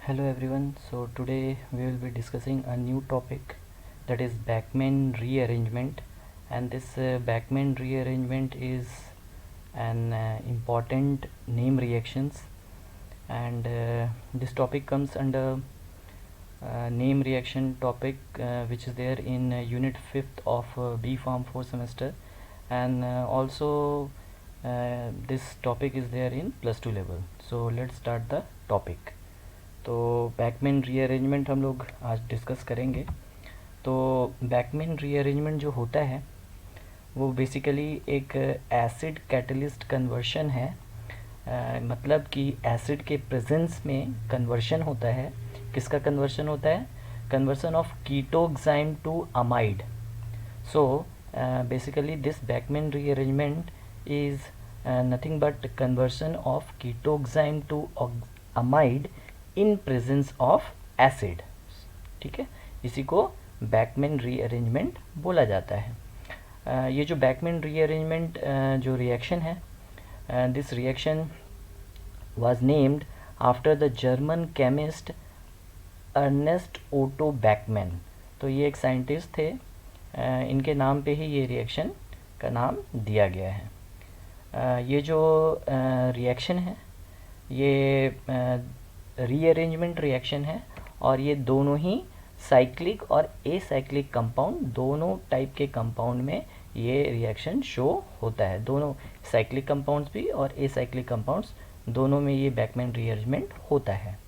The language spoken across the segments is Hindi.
Hello everyone. So today we will be discussing a new topic, that is Bachmann rearrangement, and this Bachmann rearrangement is an important name reactions, and this topic comes under name reaction topic, which is there in unit 5th of B Farm 4 semester, and also this topic is there in plus 2 level. So let's start the topic. तो बैकमैन रीअरेंजमेंट हम लोग आज डिस्कस करेंगे। तो बैकमैन रीअरेंजमेंट जो होता है वो बेसिकली एक एसिड कैटलिस्ट कन्वर्शन है। मतलब कि एसिड के प्रेजेंस में कन्वर्शन होता है। किसका कन्वर्शन होता है? Conversion of ketoxime to amide. So basically this Beckmann rearrangement is nothing but conversion of ketoxime to amide in presence of acid. ठीक है, इसी को बैकमैन रीअरेंजमेंट बोला जाता है। ये जो बैकमैन रीअरेंजमेंट जो रिएक्शन है, this reaction was named after the German chemist Ernst Otto Beckmann. तो ये एक साइंटिस्ट थे, इनके नाम पे ही ये रिएक्शन का नाम दिया गया है। ये जो रिएक्शन है ये रीअरेंजमेंट रिएक्शन है, और ये दोनों ही साइक्लिक और एसाइक्लिक कंपाउंड, दोनों टाइप के कंपाउंड में ये रिएक्शन शो होता है। दोनों साइक्लिक कंपाउंड्स भी और एसाइक्लिक कंपाउंड्स दोनों में ये बैकमैन रीअरेंजमेंट होता है।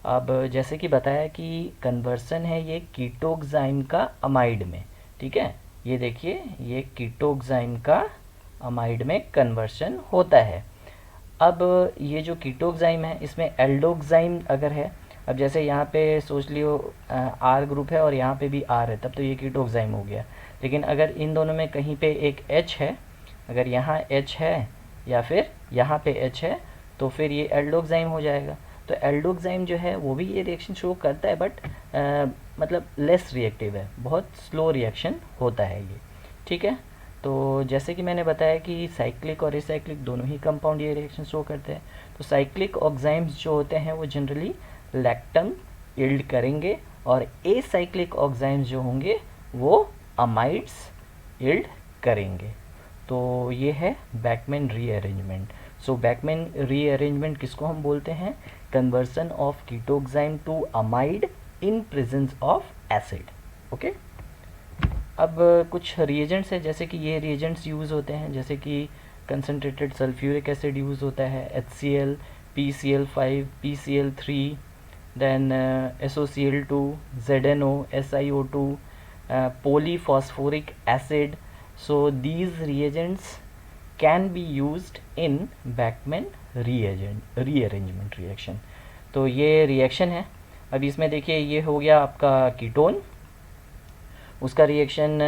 अब जैसे कि बताया कि कन्वर्सन है ये कीटोक्साइम का अमाइड में। ठीक है, ये देखिए, ये कीटोक्साइम का अमाइड में कन्वर्सन होता है। अब ये जो कीटोक्साइम है इसमें एल्डोक्साइम अगर है, अब जैसे यहाँ पे सोच लियो आर ग्रुप है और यहाँ पे भी आर है, तब तो ये कीटोक्साइम हो गया। लेकिन अगर इन दोनों में कहीं पे एक एच है, अगर यहाँ एच है या फिर यहाँ पे एच है, तो फिर ये एल्डोक्साइम हो जाएगा। तो एल्डोक्साइम जो है वो भी ये रिएक्शन शो करता है, बट मतलब लेस रिएक्टिव है, बहुत स्लो रिएक्शन होता है ये। ठीक है, तो जैसे कि मैंने बताया कि साइक्लिक और एसाइक्लिक दोनों ही कंपाउंड ये रिएक्शन शो करते हैं। तो साइक्लिक ऑक्साइम्स जो होते हैं वो जनरली लैक्टम यील्ड करेंगे, और एसाइक्लिक ऑक्साइम्स जो होंगे वो अमाइड्स यील्ड करेंगे। तो ये है Beckmann rearrangement. So Beckmann rearrangement किसको हम बोलते हैं? Conversion of ketoxime to amide in presence of acid. Okay, अब कुछ रिएजेंट्स है, जैसे कि ये रिएजेंट्स यूज़ होते हैं, जैसे कि कंसनट्रेटेड सल्फ्यूरिक एसिड यूज़ होता है, HCl, PCl5, PCl3, then SOCl2, ZNO, SiO2, polyphosphoric acid. So these reagents can be used in Bachmann rearrangement reaction. तो ये रिएक्शन है। अब इसमें देखिए, ये हो गया आपका कीटोन, उसका रिएक्शन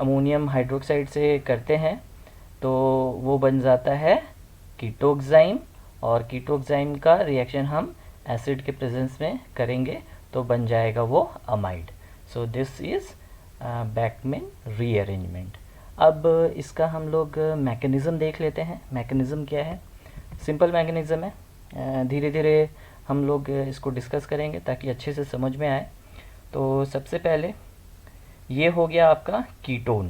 अमोनियम हाइड्रोक्साइड से करते हैं तो वो बन जाता है कीटोक्साइम, और कीटोक्साइम का रिएक्शन हम एसिड के प्रेजेंस में करेंगे तो बन जाएगा वो amide. So this is Beckmann rearrangement. अब इसका हम लोग मैकेनिज़्म देख लेते हैं। मैकेनिज़्म क्या है? सिंपल मैकेनिज़्म है, धीरे धीरे हम लोग इसको डिस्कस करेंगे ताकि अच्छे से समझ में आए। तो सबसे पहले ये हो गया आपका कीटोन।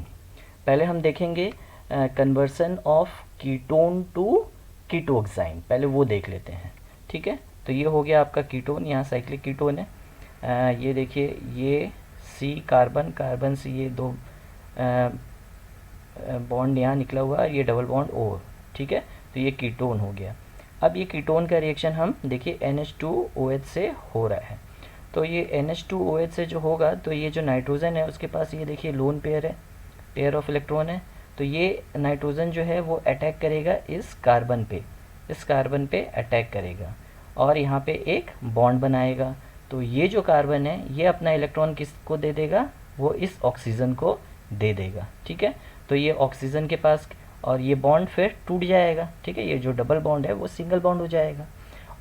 पहले हम देखेंगे कन्वर्सन ऑफ कीटोन टू कीटोक्साइम, पहले वो देख लेते हैं। ठीक है, तो ये हो गया आपका कीटोन, यहाँ साइक्लिक कीटोन है। ये देखिए, ये सी कार्बन, कार्बन से ये दो बॉन्ड यहाँ निकला हुआ, ये डबल बॉन्ड ओ। ठीक है, तो ये कीटोन हो गया। अब ये कीटोन का रिएक्शन हम देखिए NH2OH से हो रहा है। तो ये NH2OH से जो होगा, तो ये जो नाइट्रोजन है उसके पास ये देखिए लोन पेयर है, पेयर ऑफ इलेक्ट्रॉन है। तो ये नाइट्रोजन जो है वो अटैक करेगा इस कार्बन पे, इस कार्बन पे अटैक करेगा और यहाँ पे एक बॉन्ड बनाएगा। तो ये जो कार्बन है ये अपना इलेक्ट्रॉन किसको दे देगा? वो इस ऑक्सीजन को दे देगा। ठीक है, तो ये ऑक्सीजन के पास, और ये बॉन्ड फिर टूट जाएगा। ठीक है, ये जो डबल बॉन्ड है वो सिंगल बॉन्ड हो जाएगा,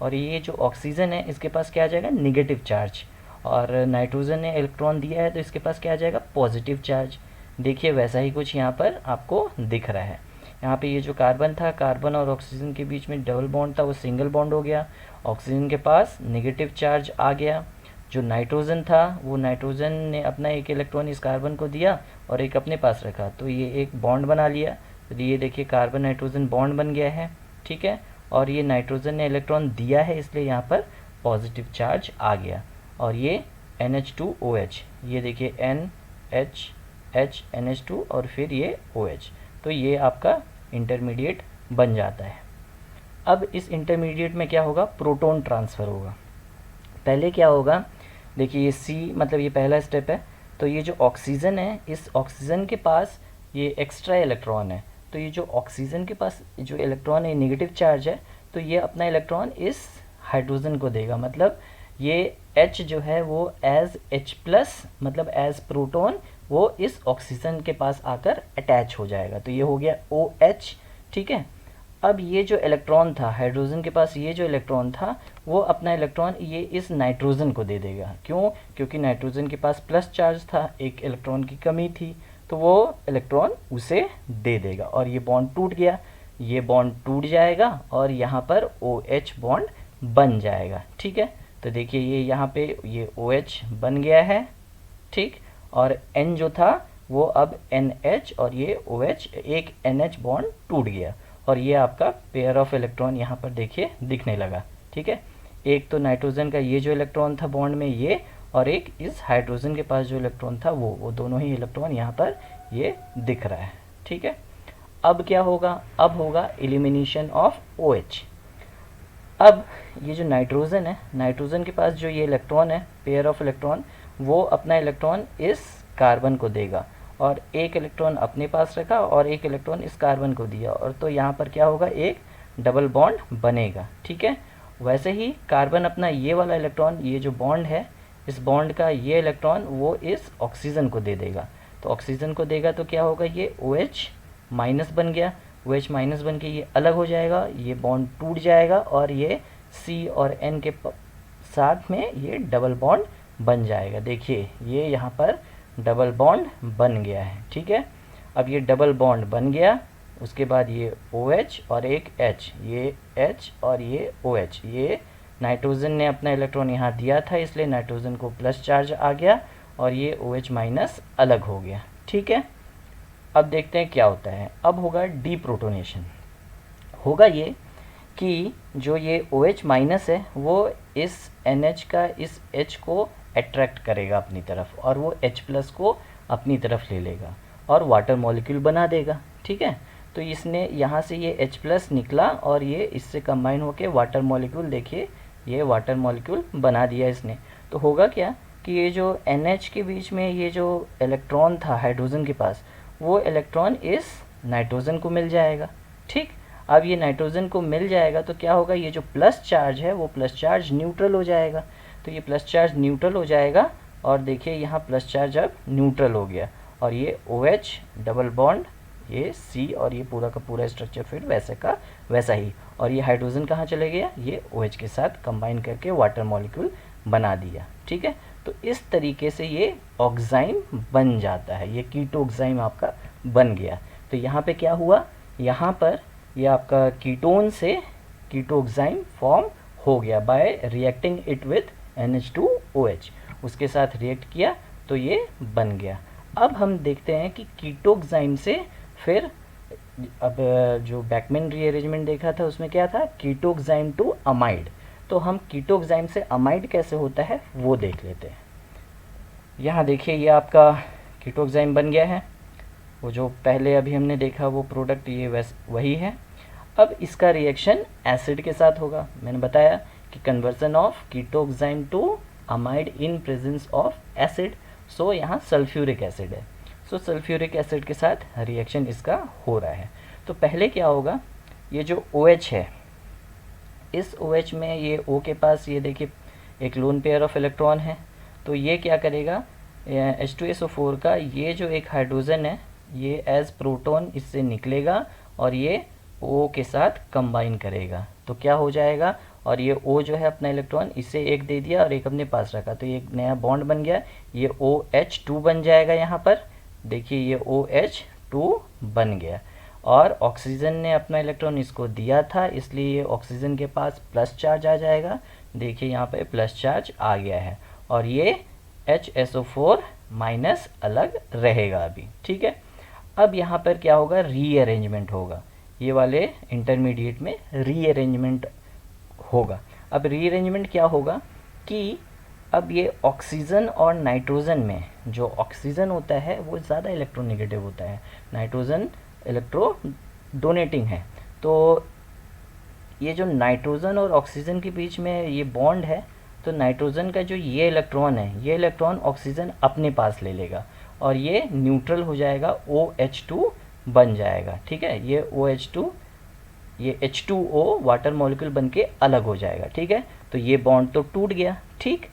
और ये जो ऑक्सीजन है इसके पास क्या आ जाएगा? निगेटिव चार्ज, और नाइट्रोजन ने इलेक्ट्रॉन दिया है तो इसके पास क्या आ जाएगा? Positive charge. देखिए वैसा ही कुछ यहाँ पर आपको दिख रहा है। यहाँ पे ये जो कार्बन था, कार्बन और ऑक्सीजन के बीच में डबल बॉन्ड था, वो सिंगल बॉन्ड हो गया, ऑक्सीजन के पास नेगेटिव चार्ज आ गया। जो नाइट्रोजन था वो नाइट्रोजन ने अपना एक इलेक्ट्रॉन इस कार्बन को दिया और एक अपने पास रखा, तो ये एक बॉन्ड बना लिया। तो ये देखिए कार्बन नाइट्रोजन बॉन्ड बन गया है, ठीक है। और ये नाइट्रोजन ने इलेक्ट्रॉन दिया है इसलिए यहाँ पर पॉजिटिव चार्ज आ गया। और ये NH2OH, ये देखिए NH NH2 और फिर ये OH, तो ये आपका इंटरमीडिएट बन जाता है। अब इस इंटरमीडिएट में क्या होगा, प्रोटॉन ट्रांसफ़र होगा। पहले क्या होगा, देखिए ये C मतलब ये पहला स्टेप है। तो ये जो ऑक्सीजन है, इस ऑक्सीजन के पास ये एक्स्ट्रा इलेक्ट्रॉन है, तो ये जो ऑक्सीजन के पास जो इलेक्ट्रॉन है नेगेटिव चार्ज है, तो ये अपना इलेक्ट्रॉन इस हाइड्रोजन को देगा। मतलब ये H जो है वो एज H+ मतलब एज प्रोटॉन वो इस ऑक्सीजन के पास आकर अटैच हो जाएगा। तो ये हो गया OH, ठीक है। अब ये जो इलेक्ट्रॉन था हाइड्रोजन के पास, ये जो इलेक्ट्रॉन था वो अपना इलेक्ट्रॉन ये इस नाइट्रोजन को दे देगा। क्यों? क्योंकि नाइट्रोजन के पास प्लस चार्ज था, एक इलेक्ट्रॉन की कमी थी, तो वो इलेक्ट्रॉन उसे दे देगा और ये बॉन्ड टूट गया। ये बॉन्ड टूट जाएगा और यहाँ पर OH बॉन्ड बन जाएगा, ठीक है। तो देखिए ये यहाँ पे ये OH बन गया है, ठीक। और N जो था वो अब NH और ये OH, एक NH बॉन्ड टूट गया और ये आपका पेयर ऑफ इलेक्ट्रॉन यहाँ पर देखिए दिखने लगा, ठीक है। एक तो नाइट्रोजन का ये जो इलेक्ट्रॉन था बॉन्ड में ये, और एक इस हाइड्रोजन के पास जो इलेक्ट्रॉन था वो दोनों ही इलेक्ट्रॉन यहाँ पर ये दिख रहा है, ठीक है। अब क्या होगा, अब होगा एलिमिनेशन ऑफ OH। अब ये जो नाइट्रोजन है, नाइट्रोजन के पास जो ये इलेक्ट्रॉन है पेयर ऑफ इलेक्ट्रॉन, वो अपना इलेक्ट्रॉन इस कार्बन को देगा और एक इलेक्ट्रॉन अपने पास रखा और एक इलेक्ट्रॉन इस कार्बन को दिया, और तो यहाँ पर क्या होगा, एक डबल बॉन्ड बनेगा, ठीक है। वैसे ही कार्बन अपना ये वाला इलेक्ट्रॉन, ये जो बॉन्ड है इस बॉन्ड का ये इलेक्ट्रॉन वो इस ऑक्सीजन को दे देगा। तो ऑक्सीजन को देगा तो क्या होगा, ये OH माइनस बन गया। OH माइनस बन के ये अलग हो जाएगा, ये बॉन्ड टूट जाएगा और ये C और N के साथ में ये डबल बॉन्ड बन जाएगा। देखिए ये यहाँ पर डबल बॉन्ड बन गया है, ठीक है। अब ये डबल बॉन्ड बन गया, उसके बाद ये OH और एक H, ये H और ये OH, ये नाइट्रोजन ने अपना इलेक्ट्रॉन यहाँ दिया था इसलिए नाइट्रोजन को प्लस चार्ज आ गया और ये OH माइनस अलग हो गया, ठीक है। अब देखते हैं क्या होता है। अब होगा डीप्रोटोनेशन। होगा ये कि जो ये OH माइनस है वो इस NH का इस H को अट्रैक्ट करेगा अपनी तरफ और वो H+ को अपनी तरफ ले लेगा और वाटर मॉलिक्यूल बना देगा, ठीक है। तो इसने यहाँ से ये H+ निकला और ये इससे कंबाइन होके वाटर मॉलिक्यूल, देखिए ये वाटर मॉलिक्यूल बना दिया इसने। तो होगा क्या कि ये जो NH के बीच में ये जो इलेक्ट्रॉन था हाइड्रोजन के पास, वो इलेक्ट्रॉन इस नाइट्रोजन को मिल जाएगा, ठीक। अब ये नाइट्रोजन को मिल जाएगा तो क्या होगा, ये जो प्लस चार्ज है वो प्लस चार्ज न्यूट्रल हो जाएगा। तो ये प्लस चार्ज न्यूट्रल हो जाएगा और देखिए यहाँ प्लस चार्ज अब न्यूट्रल हो गया और ये OH डबल बॉन्ड, ये C और ये पूरा का पूरा स्ट्रक्चर फिर वैसे का वैसा ही, और ये हाइड्रोजन कहाँ चले गया, ये OH के साथ कंबाइन करके वाटर मॉलिक्यूल बना दिया, ठीक है। तो इस तरीके से ये ऑक्साइम बन जाता है, ये कीटोक्साइम आपका बन गया। तो यहाँ पे क्या हुआ, यहाँ पर ये आपका कीटोन से कीटोक्साइम फॉर्म हो गया bye reacting it with NH2OH, उसके साथ रिएक्ट किया तो ये बन गया। अब हम देखते हैं कि कीटोक्साइम से फिर अब जो बैकमैन रीअरेंजमेंट देखा था उसमें क्या था, कीटोक्साइम टू अमाइड। तो हम कीटोक्साइम से अमाइड कैसे होता है वो देख लेते हैं। यहाँ देखिए ये आपका कीटोक्साइम बन गया है, वो जो पहले अभी हमने देखा वो प्रोडक्ट ये वही है। अब इसका रिएक्शन एसिड के साथ होगा। मैंने बताया कि conversion of ketoxime to amide in presence of acid, so यहाँ सल्फ्यूरिक एसिड है, सो सल्फ्यूरिक एसिड के साथ रिएक्शन इसका हो रहा है। तो पहले क्या होगा, ये जो OH है इस OH में ये O के पास ये देखिए एक लोन पेयर ऑफ इलेक्ट्रॉन है, तो ये क्या करेगा, H2SO4 का ये जो एक हाइड्रोजन है ये एज प्रोटॉन इससे निकलेगा और ये O के साथ कंबाइन करेगा, तो क्या हो जाएगा, और ये O जो है अपना इलेक्ट्रॉन इसे एक दे दिया और एक अपने पास रखा, तो ये एक नया बॉन्ड बन गया, ये OH2 बन जाएगा। यहाँ पर देखिए ये OH2 बन गया और ऑक्सीजन ने अपना इलेक्ट्रॉन इसको दिया था, इसलिए ऑक्सीजन के पास प्लस चार्ज आ जाएगा। देखिए यहाँ पे प्लस चार्ज आ गया है और ये HSO4 माइनस अलग रहेगा अभी, ठीक है। अब यहाँ पर क्या होगा, रीअरेंजमेंट होगा, ये वाले इंटरमीडिएट में रीअरेंजमेंट होगा। अब रीअरेंजमेंट क्या होगा कि अब ये ऑक्सीजन और नाइट्रोजन में जो ऑक्सीजन होता है वो ज़्यादा इलेक्ट्रोनेगेटिव होता है, नाइट्रोजन इलेक्ट्रो डोनेटिंग है। तो ये जो नाइट्रोजन और ऑक्सीजन के बीच में ये बॉन्ड है, तो नाइट्रोजन का जो ये इलेक्ट्रॉन है, ये इलेक्ट्रॉन ऑक्सीजन अपने पास ले लेगा और ये न्यूट्रल हो जाएगा, OH2 बन जाएगा, ठीक है। ये OH2, ये H2O वाटर मॉलिक्यूल बन के अलग हो जाएगा, ठीक है। तो ये बॉन्ड तो टूट गया, ठीक।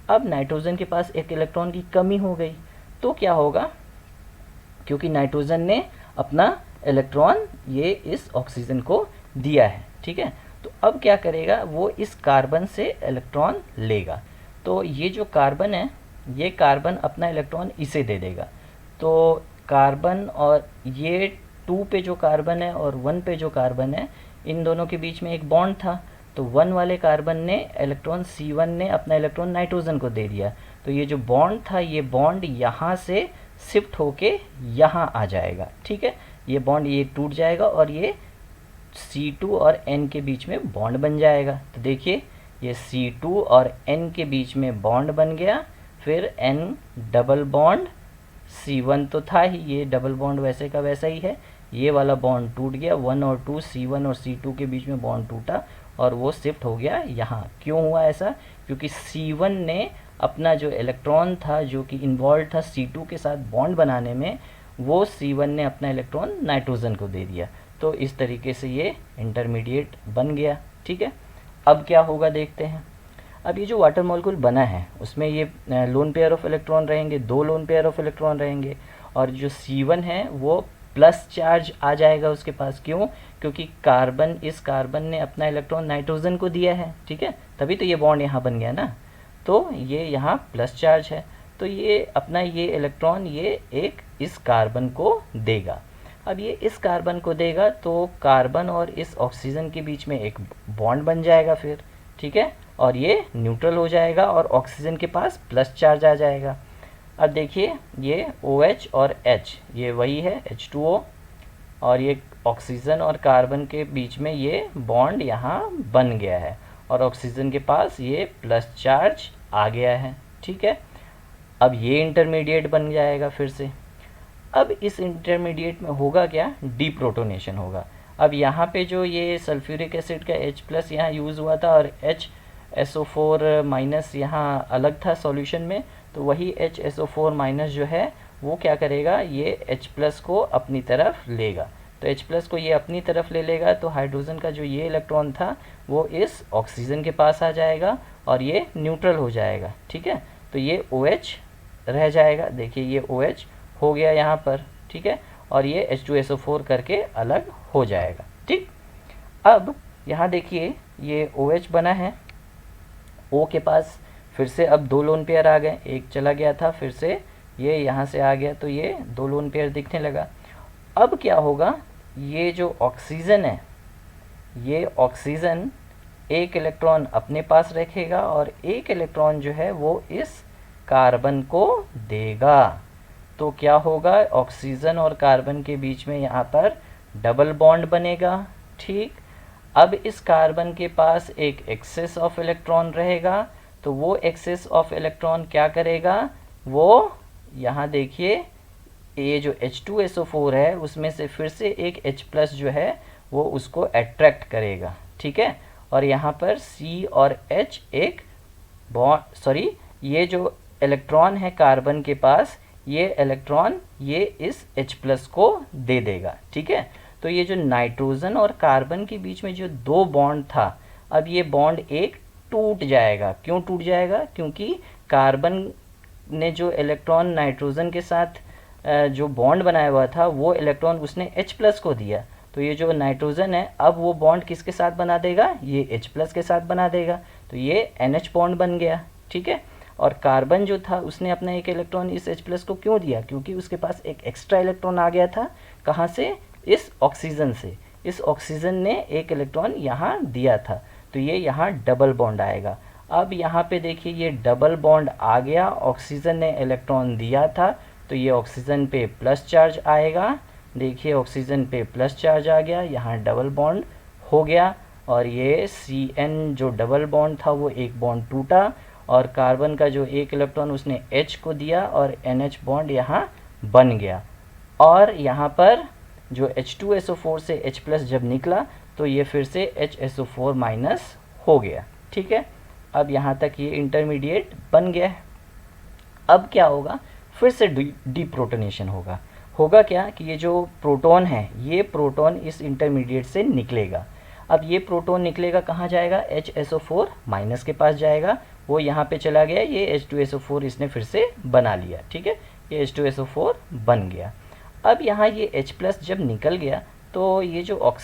अब नाइट्रोजन के पास एक इलेक्ट्रॉन की कमी हो गई, तो क्या होगा, क्योंकि नाइट्रोजन ने अपना इलेक्ट्रॉन ये इस ऑक्सीजन को दिया है, ठीक है। तो अब क्या करेगा, वो इस कार्बन से इलेक्ट्रॉन लेगा। तो ये जो कार्बन है, ये कार्बन अपना इलेक्ट्रॉन इसे दे देगा। तो कार्बन और ये 2 पे जो कार्बन है और 1 पे जो कार्बन है, इन दोनों के बीच में एक बॉन्ड था। तो 1 वाले कार्बन ने इलेक्ट्रॉन C1 ने अपना इलेक्ट्रॉन नाइट्रोजन को दे दिया। तो ये जो बॉन्ड था, ये बॉन्ड यहाँ से शिफ्ट होके यहाँ आ जाएगा, ठीक है। ये बॉन्ड ये टूट जाएगा और ये C2 और N के बीच में बॉन्ड बन जाएगा। तो देखिए ये C2 और N के बीच में बॉन्ड बन गया, फिर N डबल बॉन्ड, C1 तो था ही, ये डबल बॉन्ड वैसे का वैसा ही है, ये वाला बॉन्ड टूट गया, 1 और 2, C1 और C2 के बीच में बॉन्ड टूटा और वो शिफ्ट हो गया यहाँ। क्यों हुआ ऐसा, क्योंकि C1 ने अपना जो इलेक्ट्रॉन था जो कि इन्वॉल्व था C2 के साथ बॉन्ड बनाने में, वो C1 ने अपना इलेक्ट्रॉन नाइट्रोजन को दे दिया। तो इस तरीके से ये इंटरमीडिएट बन गया, ठीक है। अब क्या होगा देखते हैं। अब ये जो वाटर मॉलिक्यूल बना है उसमें ये लोन पेयर ऑफ इलेक्ट्रॉन रहेंगे, 2 लोन पेयर ऑफ इलेक्ट्रॉन रहेंगे और जो C1 है वो प्लस चार्ज आ जाएगा उसके पास। क्यों, क्योंकि कार्बन, इस कार्बन ने अपना इलेक्ट्रॉन नाइट्रोजन को दिया है, ठीक है, तभी तो ये बॉन्ड यहाँ बन गया ना। तो ये यहाँ प्लस चार्ज है, तो ये अपना ये इलेक्ट्रॉन ये एक इस कार्बन को देगा। अब ये इस कार्बन को देगा तो कार्बन और इस ऑक्सीजन के बीच में एक बॉन्ड बन जाएगा फिर, ठीक है, और ये न्यूट्रल हो जाएगा और ऑक्सीजन के पास प्लस चार्ज आ जाएगा। अब देखिए ये OH और H ये वही है H2O, और ये ऑक्सीजन और कार्बन के बीच में ये बॉन्ड यहाँ बन गया है और ऑक्सीजन के पास ये प्लस चार्ज आ गया है, ठीक है। अब ये इंटरमीडिएट बन जाएगा फिर से। अब इस इंटरमीडिएट में होगा क्या, डीप्रोटोनेशन होगा। अब यहाँ पे जो ये सल्फ्यूरिक एसिड का H+ यहाँ यूज़ हुआ था और HSO4 माइनस यहाँ अलग था सॉल्यूशन में, तो वही HSO4 माइनस जो है वो क्या करेगा, ये H+ को अपनी तरफ लेगा। तो H+ को ये अपनी तरफ ले लेगा तो हाइड्रोजन का जो ये इलेक्ट्रॉन था वो इस ऑक्सीजन के पास आ जाएगा और ये न्यूट्रल हो जाएगा, ठीक है। तो ये OH रह जाएगा, देखिए ये OH हो गया यहाँ पर, ठीक है, और ये H2SO4 करके अलग हो जाएगा, ठीक। अब यहाँ देखिए ये OH बना है, O के पास फिर से अब 2 लोन पेयर आ गए, एक चला गया था फिर से ये यहाँ से आ गया, तो ये 2 लोन पेयर दिखने लगा। अब क्या होगा, ये जो ऑक्सीजन है, ये ऑक्सीजन एक इलेक्ट्रॉन अपने पास रखेगा और एक इलेक्ट्रॉन जो है वो इस कार्बन को देगा। तो क्या होगा, ऑक्सीजन और कार्बन के बीच में यहाँ पर डबल बॉन्ड बनेगा, ठीक। अब इस कार्बन के पास एक एक्सेस ऑफ इलेक्ट्रॉन रहेगा, तो वो एक्सेस ऑफ इलेक्ट्रॉन क्या करेगा, वो यहाँ देखिए ये जो H2SO4 है उसमें से फिर से एक H+ जो है वो उसको अट्रैक्ट करेगा, ठीक है। और यहाँ पर C और H एक बॉन्ड, सॉरी, ये जो इलेक्ट्रॉन है कार्बन के पास, ये इलेक्ट्रॉन ये इस H+ को दे देगा, ठीक है। तो ये जो नाइट्रोजन और कार्बन के बीच में जो 2 बॉन्ड था, अब ये बॉन्ड एक टूट जाएगा। क्यों टूट जाएगा, क्योंकि कार्बन ने जो इलेक्ट्रॉन नाइट्रोजन के साथ जो बॉन्ड बनाया हुआ था वो इलेक्ट्रॉन उसने H+ को दिया। तो ये जो नाइट्रोजन है अब वो बॉन्ड किसके साथ बना देगा, ये H+ के साथ बना देगा, तो ये NH बॉन्ड बन गया, ठीक है। और कार्बन जो था उसने अपना एक इलेक्ट्रॉन इस H+ को क्यों दिया, क्योंकि उसके पास एक एक्स्ट्रा इलेक्ट्रॉन आ गया था, कहाँ से, इस ऑक्सीजन से, इस ऑक्सीजन ने एक इलेक्ट्रॉन यहाँ दिया था, तो ये यहाँ डबल बॉन्ड आएगा। अब यहाँ पे देखिए ये डबल बॉन्ड आ गया, ऑक्सीजन ने इलेक्ट्रॉन दिया था, तो ये ऑक्सीजन पे प्लस चार्ज आएगा। देखिए ऑक्सीजन पे प्लस चार्ज आ गया, यहाँ डबल बॉन्ड हो गया, और ये Cn जो डबल बॉन्ड था वो एक बॉन्ड टूटा, और कार्बन का जो एक इलेक्ट्रॉन उसने H को दिया, और NH बॉन्ड यहाँ बन गया। और यहाँ पर जो H2SO4 से H प्लस जब निकला तो ये फिर से HSO4 माइनस हो गया। ठीक है, अब यहाँ तक ये इंटरमीडिएट बन गया है। अब क्या होगा, फिर से डीप्रोटोनेशन होगा। होगा क्या कि ये जो प्रोटॉन है, ये प्रोटॉन इस इंटरमीडिएट से निकलेगा। अब ये प्रोटॉन निकलेगा, कहाँ जाएगा, HSO4 माइनस के पास जाएगा, वो यहाँ पे चला गया, ये H2SO4 इसने फिर से बना लिया। ठीक है, ये H2SO4 बन गया। अब यहाँ ये H प्लस जब निकल गया तो ये जो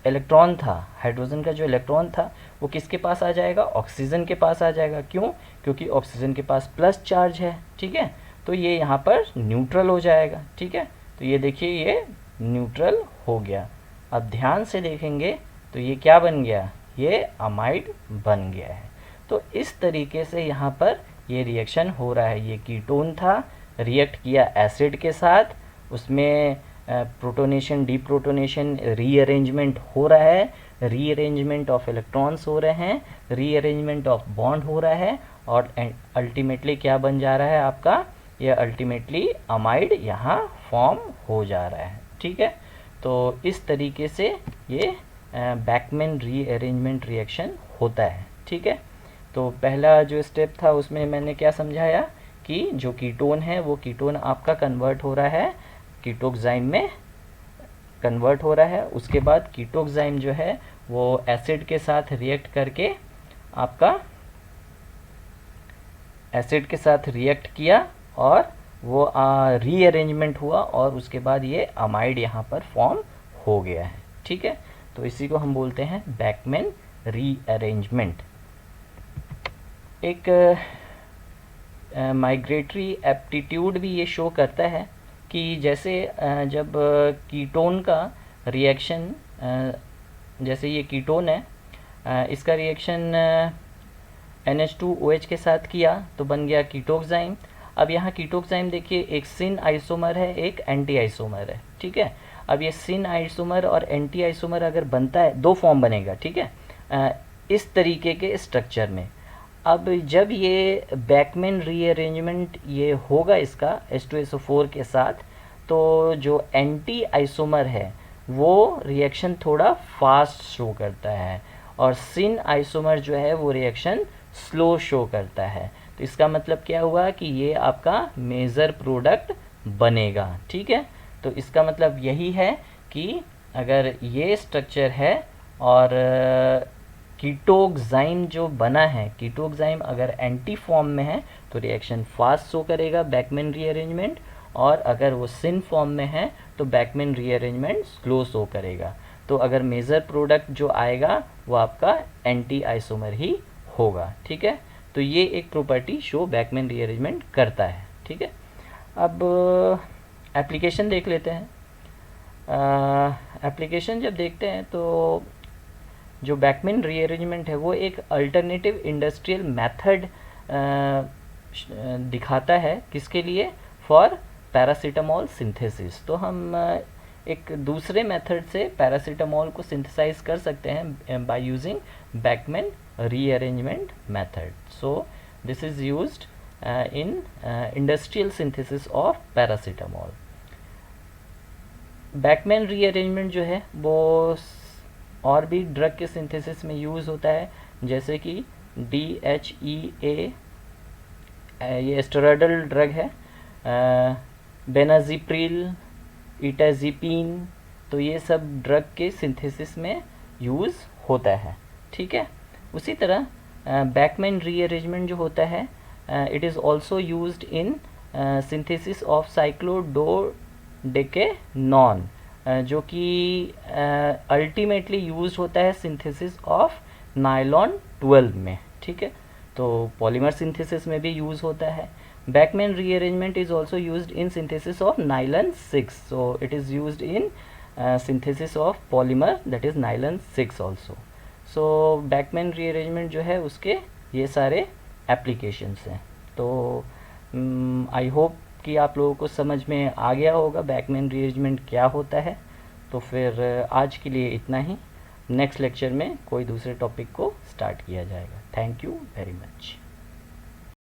इलेक्ट्रॉन था, हाइड्रोजन का जो इलेक्ट्रॉन था, वो किसके पास आ जाएगा, ऑक्सीजन के पास आ जाएगा। क्यों, क्योंकि ऑक्सीजन के पास प्लस चार्ज है। ठीक है, तो ये यहाँ पर न्यूट्रल हो जाएगा। ठीक है, तो ये देखिए ये न्यूट्रल हो गया। अब ध्यान से देखेंगे तो ये क्या बन गया, ये अमाइड बन गया है। तो इस तरीके से यहाँ पर ये रिएक्शन हो रहा है। ये कीटोन था, रिएक्ट किया एसिड के साथ, उसमें प्रोटोनेशन, डीप्रोटोनेशन, रीअरेंजमेंट हो रहा है, रीअरेंजमेंट ऑफ इलेक्ट्रॉन्स हो रहे हैं, रीअरेंजमेंट ऑफ बॉन्ड हो रहा है, और अल्टीमेटली क्या बन जा रहा है आपका, यह अल्टीमेटली अमाइड यहाँ फॉर्म हो जा रहा है। ठीक है, तो इस तरीके से ये बैकमैन रीअरेंजमेंट रिएक्शन होता है। ठीक है, तो पहला जो स्टेप था उसमें मैंने क्या समझाया कि जो कीटोन है वो कीटोन आपका कन्वर्ट हो रहा है, कीटोक्साइम में कन्वर्ट हो रहा है। उसके बाद कीटोक्साइम जो है वो एसिड के साथ रिएक्ट करके आपका एसिड के साथ रिएक्ट किया, और वो रीअरेंजमेंट हुआ, और उसके बाद ये अमाइड यहाँ पर फॉर्म हो गया है। ठीक है, तो इसी को हम बोलते हैं बैकमैन रीअरेंजमेंट। एक माइग्रेटरी एप्टीट्यूड भी ये शो करता है कि जैसे जब कीटोन का रिएक्शन, जैसे ये कीटोन है, इसका रिएक्शन NH2OH के साथ किया तो बन गया कीटोक्साइम। अब यहाँ कीटोक्साइम देखिए एक सिन आइसोमर है, एक एंटी आइसोमर है। ठीक है, अब ये सिन आइसोमर और एंटी आइसोमर अगर बनता है, दो फॉर्म बनेगा। ठीक है, इस तरीके के स्ट्रक्चर में। अब जब ये बैकमैन रीअरेंजमेंट ये होगा इसका H2SO4 के साथ, तो जो एंटी आइसोमर है वो रिएक्शन थोड़ा फास्ट शो करता है, और सिन आइसोमर जो है वो रिएक्शन स्लो शो करता है। तो इसका मतलब क्या हुआ कि ये आपका मेजर प्रोडक्ट बनेगा। ठीक है, तो इसका मतलब यही है कि अगर ये स्ट्रक्चर है और कीटोक्साइम जो बना है, कीटोक्साइम अगर एंटी फॉर्म में है तो रिएक्शन फास्ट शो करेगा बैकमैन रीअरेंजमेंट, और अगर वो सिन फॉर्म में है तो बैकमैन रीअरेंजमेंट स्लो शो करेगा। तो अगर मेजर प्रोडक्ट जो आएगा वो आपका एंटी आइसोमर ही होगा। ठीक है, तो ये एक प्रॉपर्टी शो बैकमैन रीअरेंजमेंट करता है। ठीक है, अब एप्लीकेशन देख लेते हैं। एप्लीकेशन जब देखते हैं तो जो बैकमैन रीअरेंजमेंट है वो एक अल्टरनेटिव इंडस्ट्रियल मेथड दिखाता है, किसके लिए, फॉर पैरासीटामोल सिंथेसिस। तो हम एक दूसरे मेथड से पैरासीटामोल को सिंथेसाइज कर सकते हैं by using Beckmann rearrangement method. So this is used in industrial synthesis of paracetamol. Beckmann rearrangement जो है वो और भी ड्रग के सिंथेसिस में यूज़ होता है, जैसे कि DHEA, ये स्टेरॉयडल ड्रग है, बेनाजिप्रिल, इटाजिपिन, तो ये सब ड्रग के सिंथेसिस में यूज़ होता है। ठीक है, उसी तरह बैकमैन रीअरेंजमेंट जो होता है, it is also used in synthesis of cyclododecanone, जो कि अल्टीमेटली यूज होता है सिंथेसिस ऑफ नायलॉन 12 में। ठीक है, तो पॉलीमर सिंथेसिस में भी यूज होता है। Beckmann rearrangement is also used in synthesis of nylon 6, so it is used in synthesis of polymer that is nylon 6 also. So Beckmann rearrangement जो है उसके ये सारे एप्लीकेशंस हैं। तो आई होप कि आप लोगों को समझ में आ गया होगा बैकमैन रीअरेंजमेंट क्या होता है। तो फिर आज के लिए इतना ही। नेक्स्ट लेक्चर में कोई दूसरे टॉपिक को स्टार्ट किया जाएगा। Thank you very much.